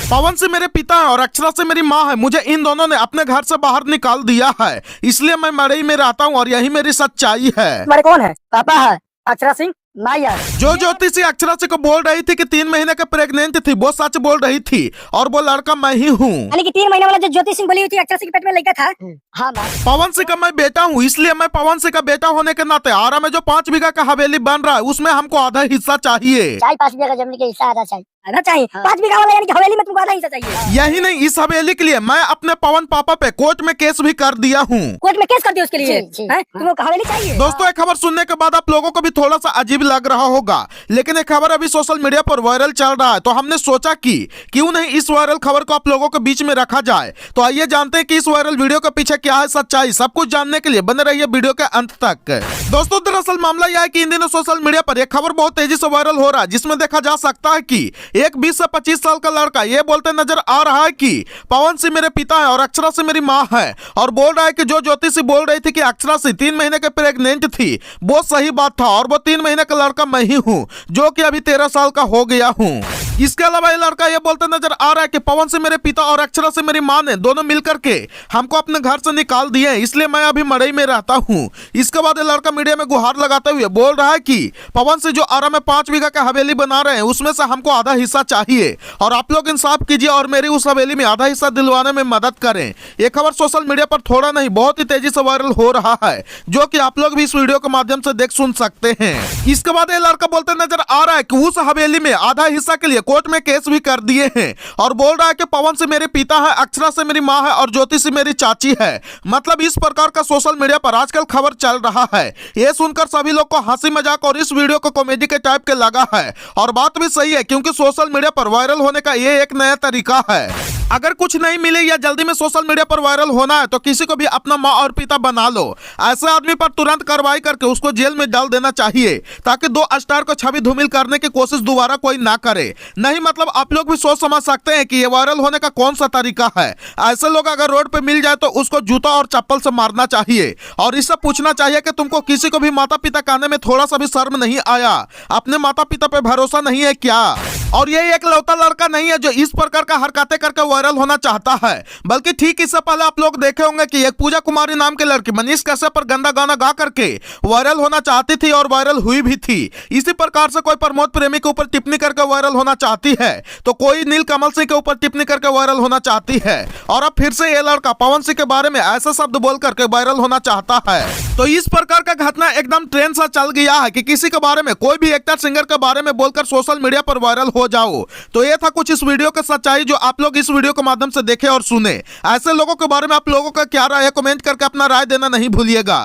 पवन से मेरे पिता है और अक्षरा से मेरी माँ है। मुझे इन दोनों ने अपने घर से बाहर निकाल दिया है, इसलिए मैं मड़ई में रहता हूँ और यही मेरी सच्चाई है। तुम्हारे कौन है? पापा है अक्षरा सिंह, माँ यार। जो ज्योतिषी अक्षरा सिंह को बोल रही थी कि 3 महीने का प्रेग्नेंट थी, वो सच बोल रही थी और वो लड़का मैं ही हूँ। यानी कि 3 महीने वाला जो ज्योति सिंह बोली हुई थी अक्षरा सिंह के पेट में लड़का था। हाँ माँ। पवन सिंह का मैं बेटा हूँ, इसलिए मैं पवन सिंह का बेटा होने के नाते आरा में जो 5 बीघा का हवेली बन रहा है उसमें हमको आधा हिस्सा चाहिए। 5 बीघा जमीन के हिस्सा आधा चाहिए। आधा चाहिए? 5 बीघा वाला यानी कि हवेली में तुमको आधा हिस्सा चाहिए। यही नहीं, इस हवेली के लिए मैं अपने पवन पापा पे कोर्ट में केस भी कर दिया हूँ। कोर्ट में केस कर दिया उसके लिए? तुमको हवेली चाहिए? दोस्तों, एक खबर सुनने के बाद आप लोगों को भी थोड़ा सा अजीब लग रहा होगा, लेकिन एक खबर अभी सोशल मीडिया पर वायरल चल रहा है, तो हमने सोचा कि क्यों नहीं इस वायरल खबर को आप लोगों के बीच में रखा जाए। तो आइए जानते हैं कि इस वायरल वीडियो के पीछे क्या है सच्चाई। सब कुछ जानने के लिए बने रहिए वीडियो के अंत तक। दोस्तों, दरअसल मामला यह है कि इन दिनों सोशल मीडिया पर एक खबर बहुत तेजी से वायरल हो रहा है, जिसमें देखा जा सकता है कि एक 20 से 25 साल का लड़का ये बोलते नजर आ रहा है कि पवन सिंह मेरे पिता है और अक्षरा सिंह मेरी माँ है, और बोल रहा है कि जो ज्योतिषी बोल रही थी कि अक्षरा सिंह 3 महीने के प्रेग्नेंट थी, वो सही बात था और वो 3 महीने का लड़का मैं ही हूँ, जो कि अभी 13 साल का हो गया हूँ। इसके अलावा ये लड़का ये बोलते नजर आ रहा है कि पवन सिंह मेरे पिता और अक्षरा से मेरी माँ ने दोनों मिलकर के हमको अपने घर से निकाल दिए, इसलिए मैं अभी मड़ई में रहता हूँ। इसके बाद ये लड़का मीडिया में गुहार लगाते हुए बोल रहा है कि पवन सिंह जो आरा में 5 बीघा का हवेली बना रहे हैं उसमें से हमको आधा हिस्सा चाहिए और आप लोग इंसाफ कीजिए और मेरी उस हवेली में आधा हिस्सा दिलवाने में मदद करें। ये खबर सोशल मीडिया पर थोड़ा नहीं बहुत ही तेजी से वायरल हो रहा है, जो कि आप लोग भी इस वीडियो के माध्यम से देख सुन सकते हैं। इसके बाद ये लड़का बोलते नजर आ रहा है कि उस हवेली में आधा हिस्सा के लिए कोर्ट में केस भी कर दिए हैं और बोल रहा है कि पवन से मेरे पिता है, अक्षरा से मेरी माँ है और ज्योति से मेरी चाची है। मतलब इस प्रकार का सोशल मीडिया पर आजकल खबर चल रहा है। ये सुनकर सभी लोग को हंसी मजाक और इस वीडियो को कॉमेडी के टाइप के लगा है, और बात भी सही है क्योंकि सोशल मीडिया पर वायरल होने का ये एक नया तरीका है। अगर कुछ नहीं मिले या जल्दी में सोशल मीडिया पर वायरल होना है तो किसी को भी अपना माँ और पिता बना लो। ऐसे आदमी पर तुरंत कार्रवाई करके उसको जेल में डाल देना चाहिए, ताकि 2 स्टार को छवि धूमिल करने की कोशिश दोबारा कोई ना करे। नहीं मतलब आप लोग भी सोच समझ सकते हैं कि ये वायरल होने का कौन सा तरीका है। ऐसे लोग अगर रोड पे मिल जाए तो उसको जूता और चप्पल से मारना चाहिए और इससे पूछना चाहिए कि तुमको किसी को भी माता पिता कहने में थोड़ा सा भी शर्म नहीं आया? अपने माता पिता पे भरोसा नहीं है क्या? और ये एक लौता लड़का नहीं है जो इस प्रकार का हरकतें करके वायरल होना चाहता है, बल्कि ठीक इससे पहले आप लोग देखे होंगे कि एक पूजा कुमारी नाम की लड़की मनीष कश्यप पर गंदा गाना गा करके वायरल होना चाहती थी और वायरल हुई भी थी। इसी प्रकार से कोई प्रमोद प्रेमी के ऊपर टिप्पणी करके वायरल होना चाहती है, तो कोई नील कमल सिंह के ऊपर टिप्पणी करके वायरल होना चाहती है, और अब फिर से ये लड़का पवन सिंह के बारे में ऐसे शब्द बोल करके वायरल होना चाहता है। तो इस प्रकार का घटना एकदम ट्रेंड सा चल गया है कि किसी के बारे में, कोई भी एक्टर सिंगर के बारे में बोलकर सोशल मीडिया पर वायरल हो जाओ। तो ये था कुछ इस वीडियो की सच्चाई जो आप लोग इस वीडियो के माध्यम से देखे और सुने। ऐसे लोगों के बारे में आप लोगों का क्या राय है, कमेंट करके अपना राय देना नहीं भूलिएगा।